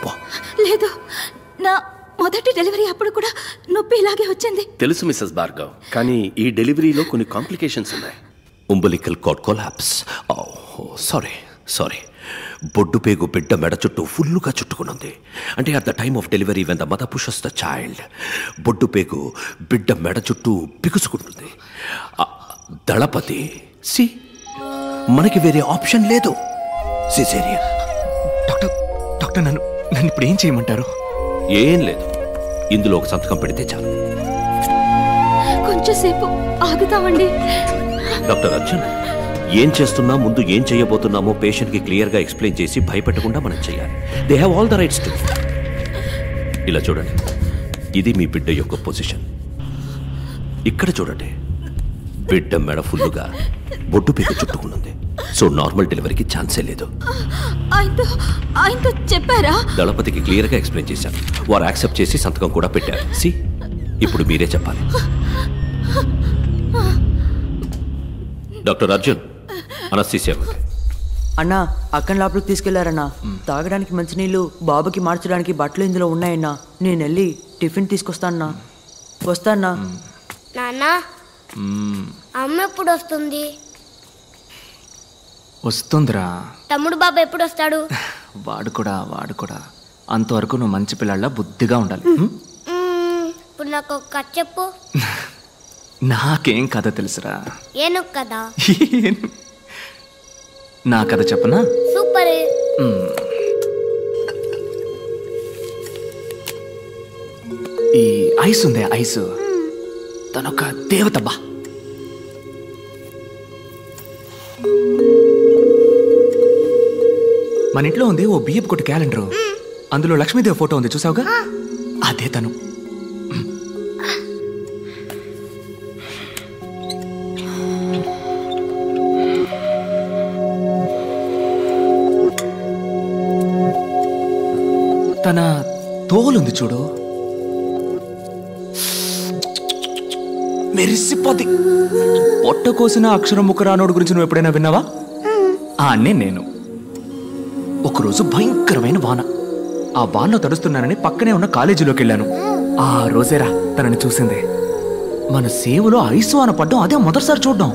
పో. లేదు, నా మొదటి డెలివరీ అప్పుడు కూడా నొప్పి ఇలాగే వచ్చింది. తెలుసు మిస్సెస్ భార్గవ్, కానీ ఈ డెలివరీలో కొన్ని కాంప్లికేషన్స్ ఉన్నాయి. umbilical cord collapse. సారీ. బొడ్డు పేగు బిడ్డ మెడ చుట్టూ ఫుల్లుగా చుట్టుకునుంది. అంటే at the time of delivery when the mother pushes the child, బొడ్డు పేగు బిడ్డ మెడ చుట్టూ బిగుసుకుంటుంది. దళపతి సి, మనకి వేరే ఆప్షన్ లేదు. సిజేరియన్. డాక్టర్ నన్ను ఇప్పుడు ఏం చేయమంటారు? ఏం లేదు, ఇందులో ఒక సంతకం పెడితే చాలు. కొంచెంసేపు ఆగుతామండి. డాక్టర్ అర్జున్, ఏం చేస్తున్నా ముందు ఏం చేయబోతున్నామో పేషెంట్కి క్లియర్గా ఎక్స్ప్లెయిన్ చేసి భయపెట్టకుండా మనం చేయాలి. They have all the rights to. ఇలా చూడండి, ఇది మీ బిడ్డ యొక్క పొజిషన్. ఇక్కడ చూడండి, బిడ్డ మెడ ఫుల్లుగా బొట్టు పీక చుట్టుకున్నది. సో నార్మల్ డెలివరీకి ఛాన్సే లేదు. ఆయనతో చెప్పారా? దళపతికి క్లియర్గా ఎక్స్ప్లెయిన్ చేశాను. వారు యాక్సెప్ట్ చేసి సంతకం కూడా పెట్టారు. సి, ఇప్పుడు మీరే చెప్పాలి. Doctor Arjun, anaesthesia. అన్నా, అక్కడ లోపలికి తీసుకెళ్లారన్నా. తాగడానికి మంచినీళ్ళు, బాబుకి మార్చడానికి బట్టలు ఇందులో ఉన్నాయన్నా. నేను వెళ్ళి టిఫిన్ తీసుకొస్తానన్నా. వస్తానా? నాన్నా, అమ్మ ఎప్పుడు వస్తుంది? వస్తుందిరా. తమ్ముడు బాబా ఎప్పుడు వస్తాడు? వాడు కూడా అంతవరకు నువ్వు మంచి పిల్లల బుద్ధిగా ఉండాలి. ఇప్పుడు నాకు ఒక కథ చెప్పు. నాకేం కథ తెలుసురా? ఏను కదా? నా కథ చెప్పనా? సూపర్. ఈ ఐస్ ఉందే, ఐస్ తనొక దేవత బా. మన ఇంట్లో ఉంది ఓ బియ్యపు కొట్టు క్యాలెండరు. అందులో లక్ష్మీదేవి ఫోటో ఉంది, చూసావుగా? అదే తను. తన తోలుంది చూడు, మెరిసిపోద్ది. పొట్ట కోసిన అక్షరం ముక్క రానోడు గురించి నువ్వు ఎప్పుడైనా విన్నావా? నేను ఒకరోజు భయంకరమైన వాన. ఆ వానలో తడుస్తున్నానని పక్కనే ఉన్న కాలేజీలోకి వెళ్ళాను. ఆ రోజేరా తనని చూసింది. మన సేవలో ఐసు వాన పడ్డం అదే మొదటిసారి చూడ్డం.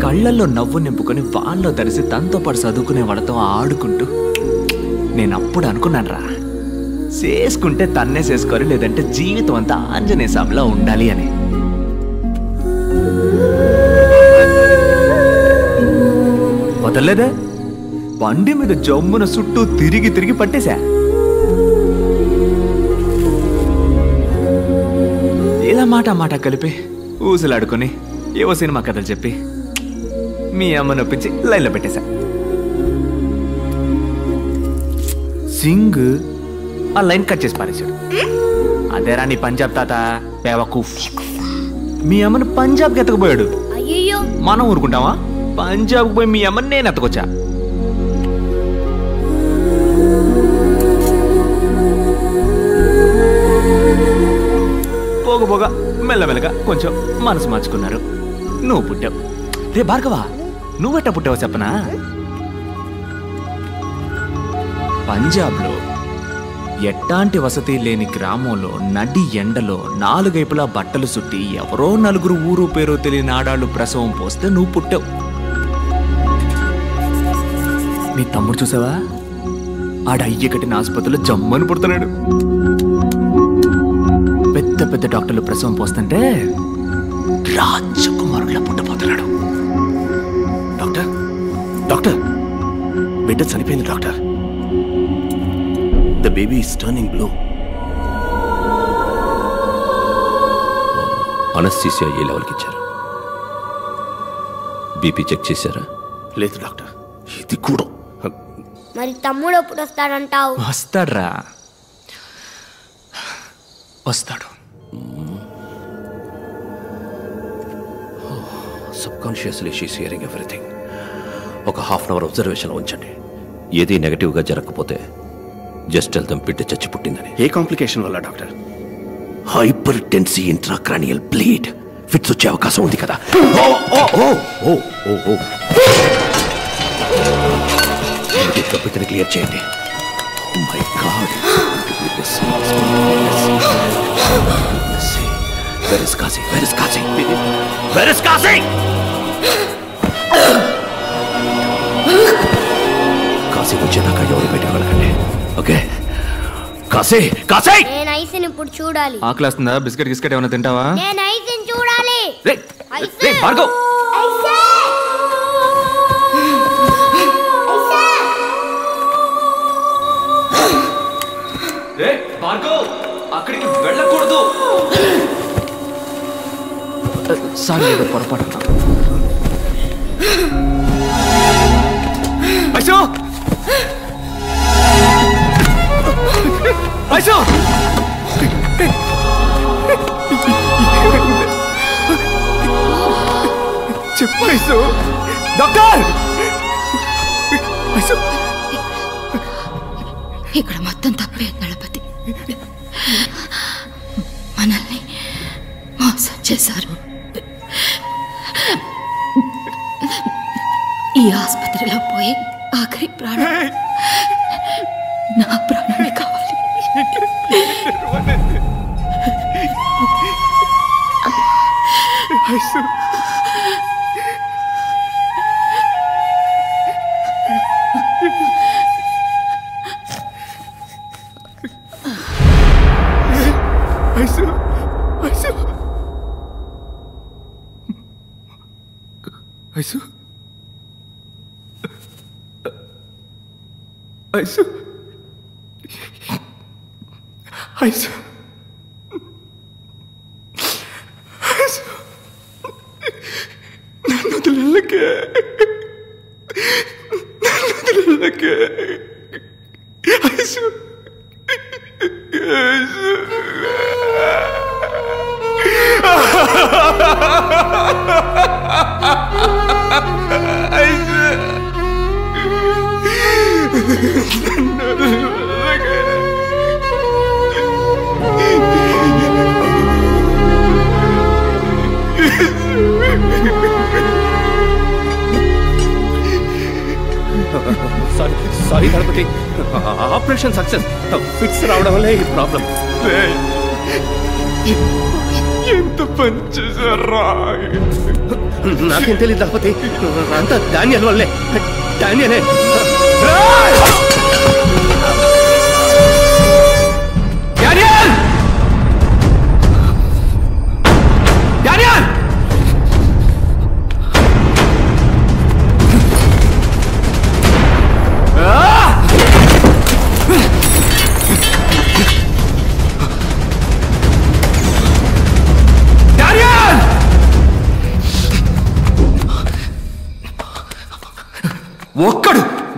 కళ్ళల్లో నవ్వు నింపుకొని వానలో తడిసి తనతో పాటు చదువుకునే వాళ్ళతో ఆడుకుంటూ నేను అప్పుడు అనుకున్నాను రా, చేసుకుంటే తన్నే చేసుకోవాలి, లేదంటే జీవితం అంతా ఆంజనేయ స్వామిలా ఉండాలి అని. వదలలేదే, బండి మీద జమ్మున చుట్టూ తిరిగి పట్టేశా. ఇలా మాట కలిపి ఊసులాడుకొని ఏవో సినిమా కథలు చెప్పి మీ అమ్మ నొప్పించి లైన్లో పెట్టేశా. సింగ్ ఆ లైన్ కట్ చేసి పారేశాడు. అదేరా నీ పంజాబ్ తాత బేవకూఫ్. మీ అమ్మని పంజాబ్కి ఎత్తకపోయాడు. మనం ఊరుకుంటావా? పంజాబ్కి పోయి మీ అమ్మని నేను ఎత్తకొచ్చా. పోగ మెల్లమెల్లగా కొంచెం మనసు మార్చుకున్నారు. నువ్వు పుట్టావు. రే భార్గవా, నువ్వెట్టా పుట్టావో చెప్పనా? పంజాబ్లో ఎట్టాంటి వసతి లేని గ్రామంలో నడి ఎండలో 4 వైపులా బట్టలు చుట్టి ఎవరో 4 ఊరు పేరు తెలియని ఆడాళ్ళు ప్రసవం పోస్తే నువ్వు పుట్టావు. నీ తమ్ముడు చూసావా? ఆడ అయ్య కట్టిన ఆసుపత్రిలో జమ్మని పుడుతున్నాడు. పెద్ద డాక్టర్లు ప్రసవం పోస్తుంటే రాజకుమారులా పుట్టబోతున్నాడు. డాక్టర్, బిడ్డ చనిపోయింది doctor. The baby is turning blue. Anaesthesia ఏ లెవెల్కి ఇచ్చారు? బీపీ చెక్ చేశారా? లేదు డాక్టర్. ఇది కూడా. మరి తమ్ముడు ఎప్పుడు వస్తాడంటావు? వస్తాడ్రా, వస్తాడు. Subconsciously she's hearing everything. ఒక హాఫ్ అన్ అవర్ అబ్జర్వేషన్ ఉంచండి. ఏది నెగటివ్గా జరగకపోతే జస్ట్ టెల్ దెమ్ బిడ్డ చచ్చి పుట్టిందని. ఏ కాంప్లికేషన్ వల్ల doctor? Hypertensive intracranial bleed. Fits వచ్చే అవకాశం ఉంది కదా. కంప్యూటర్ని క్లియర్ చేయండి. Oh my God, where is Kashi? Where is Kashi? Where is Kashi? Kashi వచ్చేదాకా ఎవరు బయటకు వెళ్ళకండి. ఓకే కాశీ, కాశీ! నేను ఐస్ని ఇప్పుడు చూడాలి. ఆకలేస్తుందా? బిస్కెట్ గిస్కెట్ ఏమైనా తింటావా? నేను ఐస్ని చూడాలి. భార్గవ్, భార్గవ్ అక్కడికి వెళ్ళకూడదు. సారీ, ఏదో పొరపాటు. ఐశో, ఐశో, చెప్పు ఐశో. డాక్టర్, ఐశో. ఇక్కడ మొత్తం తప్పే దళపతి. మనల్ని మోసం చేశారు. ఈ ఆసుపత్రిలో పోయి ఆఖరి ప్రాణం నా ప్రాణమే కావాలి. ఐసు, ఐసు, ఐసు, నన్ను వదిలేకే, నన్ను వదిలేకే. ఐసు, ఐసు. Sorry Dalapathi, operation success. Fits రావడం వల్ల ఈ ప్రాబ్లం. ఎంత పని చేశారా? నాకేం తెలియదు దళపతి, అంతా డానియల్ వల్లే. డానియలే. డానియల్! డానియల్!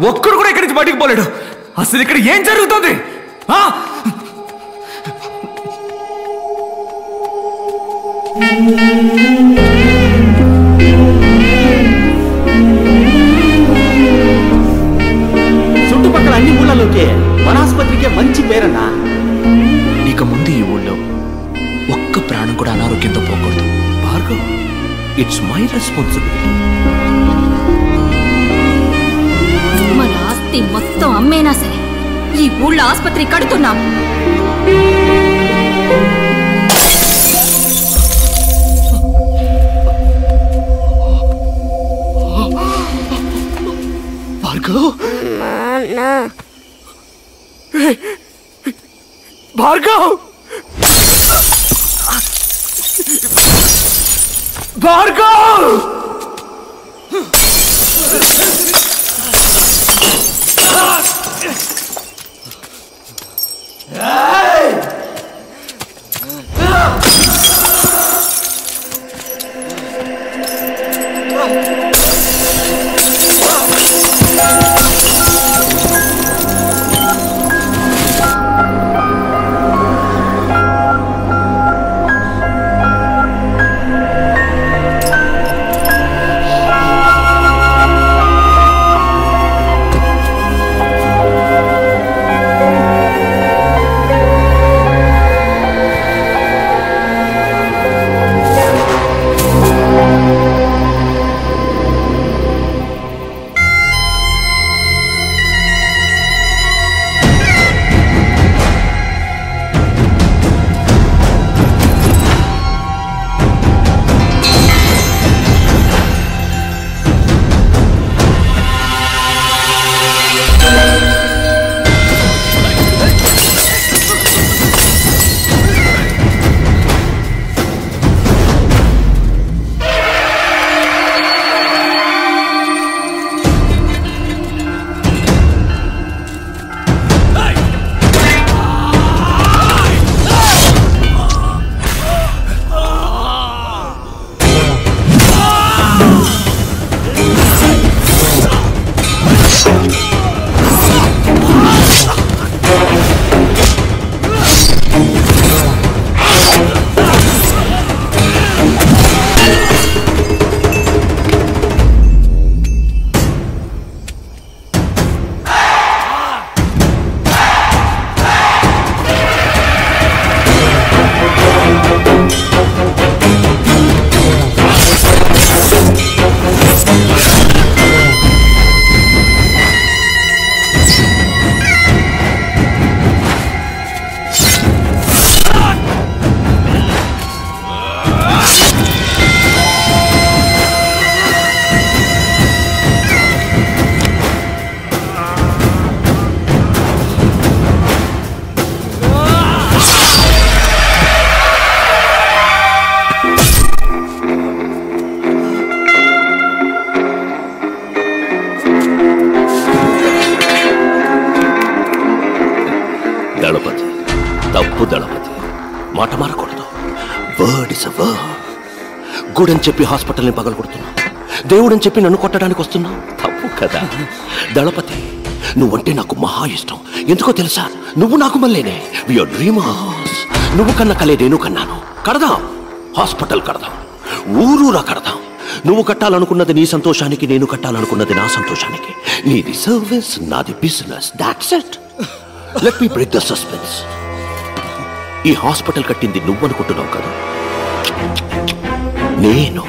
ఒక్కడు కూడా ఇక్కడి నుంచి బయటికి పోలేడు. అసలు ఇక్కడ ఏం జరుగుతుంది? చుట్టుపక్కల అన్ని ఊళ్ళలోకే మన ఆసుపత్రికే మంచి పేరన్నా. ఇక ముందు ఈ ఊళ్ళో ఒక్క ప్రాణం కూడా అనారోగ్యంతో పోకూడదు. Bhargav, it's my responsibility. మన ఆస్తి మొత్తం అమ్మేనా సరే ఈ ఊళ్ళో ఆసుపత్రి కడుతున్నాం. భార్గవ్, భార్గవ్, భార్గవ్! దళపతి, తప్పు దళపతి, మాట మారకూడదు. Word is a word. గుడని చెప్పి హాస్పిటల్ని పగలగొడుతున్నావు, దేవుడని చెప్పి నన్ను కొట్టడానికి వస్తున్నావు. తప్పు కదా దళపతి. నువ్వంటే నాకు మహా ఇష్టం. ఎందుకో తెలుసా? నువ్వు నాకు మళ్ళీనే. Your dreamers. నువ్వు కన్న కలే నేను కన్నాను. కడదాం, హాస్పిటల్ కడదాం, ఊరూరా కడదాం. నువ్వు కట్టాలనుకున్నది నీ సంతోషానికి, నేను కట్టాలనుకున్నది నా సంతోషానికి. నీది సర్వీస్, నాది business. That's it. Let me break the suspense. ఈ హాస్పిటల్ కట్టింది నువ్వనుకుంటున్నావు కదా, నేను.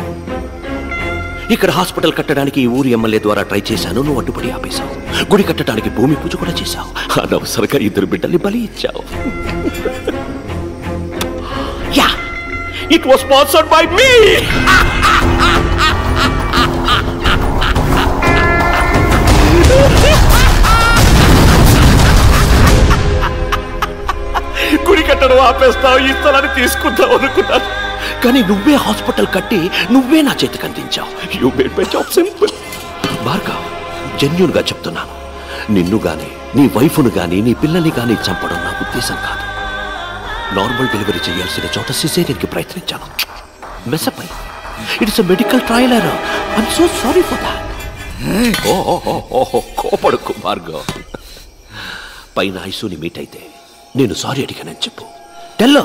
ఇక్కడ హాస్పిటల్ కట్టడానికి ఈ ఊరి ఎమ్మెల్యే ద్వారా ట్రై చేశాను, నువ్వు అడ్డుపడి ఆపేశావు. గుడి కట్టడానికి భూమి పూజ కూడా చేశావు. అనవసరంగా 2 బిడ్డల్ని బలి ఇచ్చావు. Yeah, it was sponsored by me. గుడి కట్టడం ఆపేస్తావు, ఈ స్థలాన్ని తీసుకుంటావు అనుకున్నాను. కానీ నువ్వే హాస్పిటల్ కట్టి నువ్వే నా చేతికి అందించావు. You made my job simple. Bhargav, genuine గా చెప్తున్నాను, నిన్ను గాని, నీ వైఫ్ను గాని, నీ పిల్లల్ని గాని చంపడం నా ఉద్దేశం కాదు. నార్మల్ డెలివరీ చేయాల్సిన చోట సిజేరియన్కి ప్రయత్నించాను. మెసప్ అయ్యి. It's a medical trial error. I'm so sorry for that. ఓహో, కోపడుకు భార్గవ్. పైన ఐసూని మీట్ అయితే నేను సారీ అడిగానని చెప్పు. Tell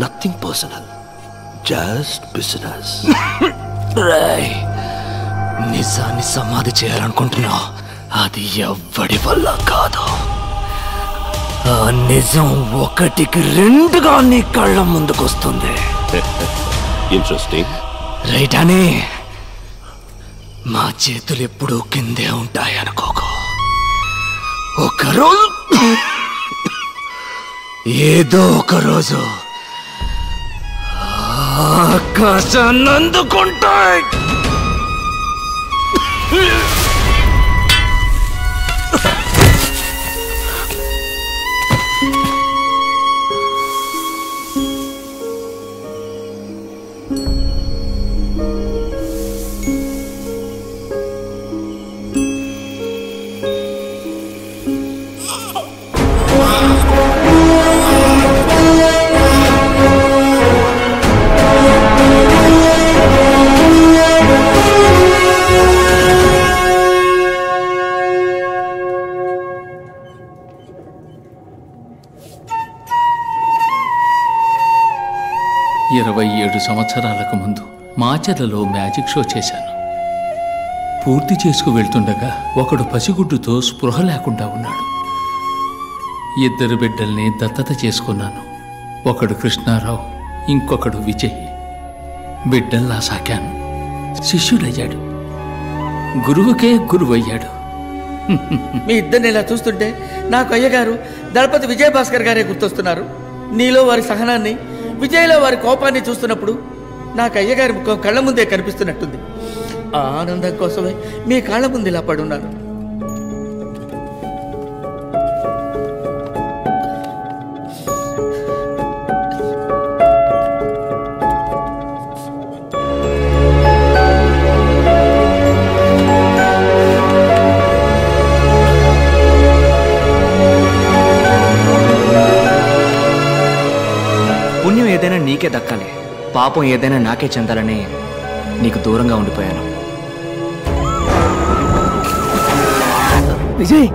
nothing personal, just business. నిజాన్ని సమాధి చేయాలనుకుంటున్నావు, అది ఎవ్వడి వల్ల కాదు. ఆ నిజం 1కి 2గా నీ కళ్ళ ముందుకొస్తుంది. ఇంట్రెస్టింగ్ రైట్ అని మా చేతులు ఎప్పుడూ కిందే ఉంటాయి అనుకోకు. ఒకరోజు, ఏదో ఒక రోజు ఆకాశాన్ని అందుకుంటాయి. సంవత్సరాలకు ముందు మాచర్లలో మ్యాజిక్ షో చేశాను. పూర్తి చేసుకు వెళ్తుండగా ఒకడు పసిగుడ్డుతో స్పృహ లేకుండా ఉన్నాడు. 2 బిడ్డల్ని దత్తత చేసుకున్నాను. ఒకడు కృష్ణారావు, ఇంకొకడు విజయ్. బిడ్డల్లా సాకాను. శిష్యుడయ్యాడు, గురువుకే గురువయ్యాడు. మీ ఇద్దరిని ఇలా చూస్తుంటే నాకు అయ్యగారు దళపతి విజయభాస్కర్ గారే గుర్తొస్తున్నారు. నీలో వారి సహనాన్ని, విజయ్లో వారి కోపాన్ని చూస్తున్నప్పుడు నాకు అయ్యగారి ముఖం కళ్ళ ముందే కనిపిస్తున్నట్టుంది. ఆ ఆనందం కోసమే మీ కాళ్ళ ముందు ఇలా పడున్నాను. పుణ్యం ఏదైనా నీకే దక్కాలి, పాపం ఏదైనా నాకే చెందాలని నీకు దూరంగా ఉండిపోయాను. విజయ్